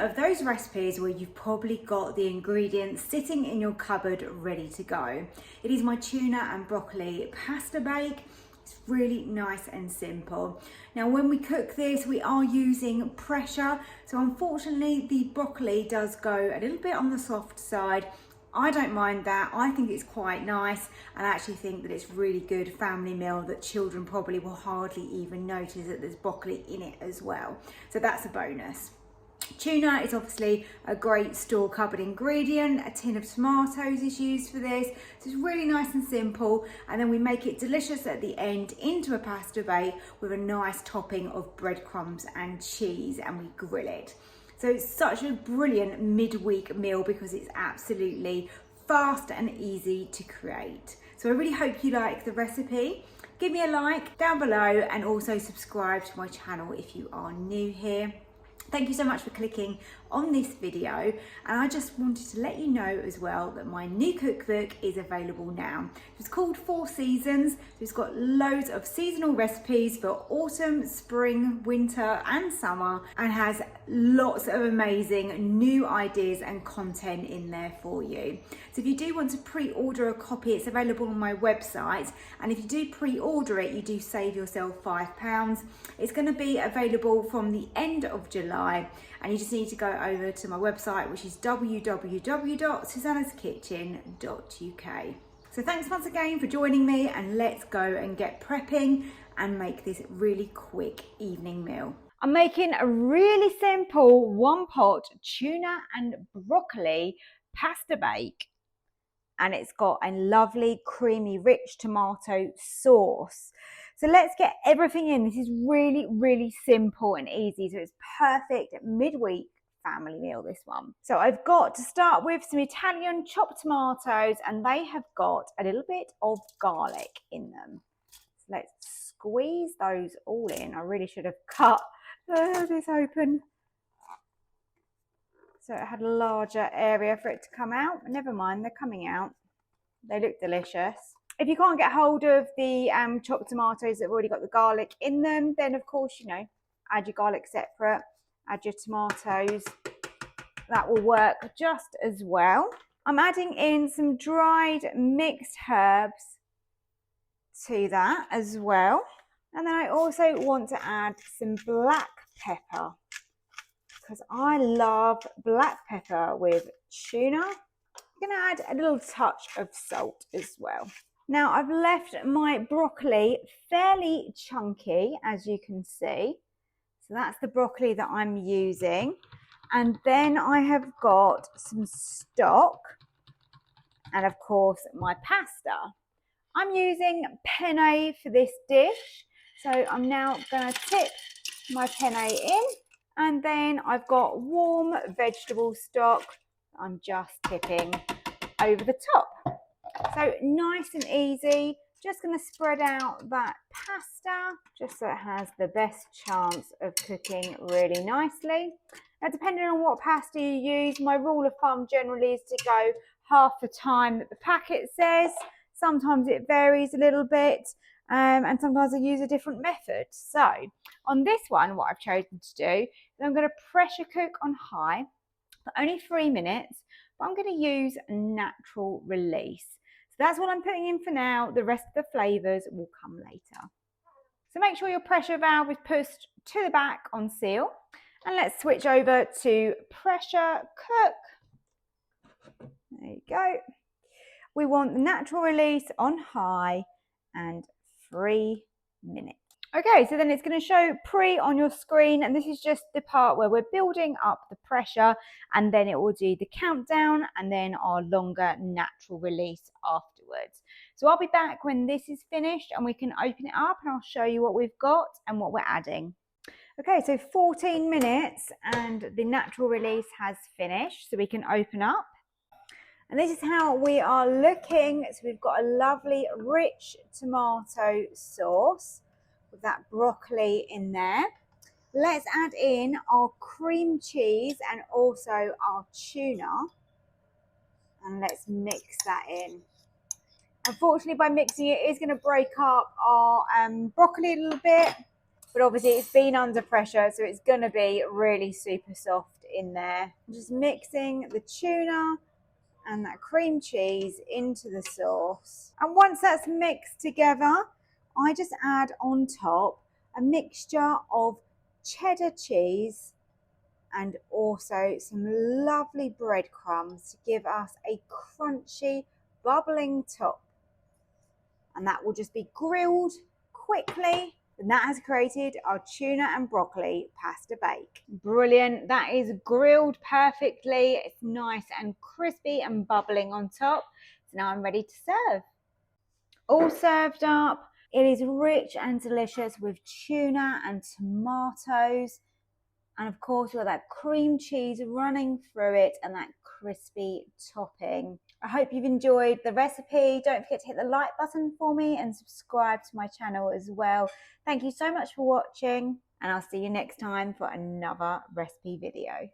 of those recipes where you've probably got the ingredients sitting in your cupboard ready to go. It is my tuna and broccoli pasta bake. It's really nice and simple. Now when we cook this, we are using pressure, so unfortunately the broccoli does go a little bit on the soft side. I don't mind that. I think it's quite nice, and I actually think that it's really good family meal that children probably will hardly even notice that there's broccoli in it as well. So that's a bonus. Tuna is obviously a great store cupboard ingredient. A tin of tomatoes is used for this. So it's really nice and simple, and then we make it delicious at the end into a pasta bake with a nice topping of breadcrumbs and cheese, and we grill it. So it's such a brilliant midweek meal because it's absolutely fast and easy to create. So I really hope you like the recipe. Give me a like down below and also subscribe to my channel if you are new here. Thank you so much for clicking on this video, and I just wanted to let you know as well that my new cookbook is available now. It's called 4 Seasons. It's got loads of seasonal recipes for autumn, spring, winter and summer, and has lots of amazing new ideas and content in there for you. So if you do want to pre-order a copy, it's available on my website, and if you do pre-order it, you do save yourself £5. It's going to be available from the end of July, and you just need to go over to my website, which is www.susannahskitchen.uk. So thanks once again for joining me, and let's go and get prepping and make this really quick evening meal. I'm making a really simple one pot tuna and broccoli pasta bake, and it's got a lovely creamy rich tomato sauce. So let's get everything in. This is really, really simple and easy. So it's perfect midweek family meal, this one. So I've got to start with some Italian chopped tomatoes, and they have got a little bit of garlic in them. So let's squeeze those all in. I really should have cut this open, so it had a larger area for it to come out. Never mind, they're coming out. They look delicious. If you can't get hold of the chopped tomatoes that have already got the garlic in them, then of course, you know, add your garlic separate, add your tomatoes. That will work just as well. I'm adding in some dried mixed herbs to that as well. And then I also want to add some black pepper, because I love black pepper with tuna. I'm going to add a little touch of salt as well. Now I've left my broccoli fairly chunky, as you can see. So that's the broccoli that I'm using. And then I have got some stock, and of course my pasta. I'm using penne for this dish. So I'm now going to tip my penne in, and then I've got warm vegetable stock I'm just tipping over the top. So nice and easy. Just going to spread out that pasta just so it has the best chance of cooking really nicely. Now, depending on what pasta you use, my rule of thumb generally is to go half the time that the packet says. Sometimes it varies a little bit, and sometimes I use a different method. So on this one, what I've chosen to do is I'm going to pressure cook on high for only 3 minutes, but I'm going to use natural release. So that's what I'm putting in for now. The rest of the flavours will come later. So make sure your pressure valve is pushed to the back on seal, and let's switch over to pressure cook. There you go. We want the natural release on high and 3 minutes. Okay, so then it's going to show pre on your screen, and this is just the part where we're building up the pressure, and then it will do the countdown and then our longer natural release afterwards. So I'll be back when this is finished and we can open it up, and I'll show you what we've got and what we're adding. Okay, so 14 minutes and the natural release has finished, so we can open up. And this is how we are looking. So we've got a lovely rich tomato sauce with that broccoli in there. Let's add in our cream cheese and also our tuna, and let's mix that in. Unfortunately, by mixing it, it's going to break up our broccoli a little bit, but obviously it's been under pressure, so it's going to be really super soft in there. I'm just mixing the tuna and that cream cheese into the sauce. And once that's mixed together, I just add on top a mixture of cheddar cheese and also some lovely breadcrumbs to give us a crunchy, bubbling top. And that will just be grilled quickly. And that has created our tuna and broccoli pasta bake. Brilliant. That is grilled perfectly. It's nice and crispy and bubbling on top. So now I'm ready to serve. All served up. It is rich and delicious with tuna and tomatoes. And of course, we've got that cream cheese running through it and that crispy topping. I hope you've enjoyed the recipe. Don't forget to hit the like button for me and subscribe to my channel as well. Thank you so much for watching, and I'll see you next time for another recipe video.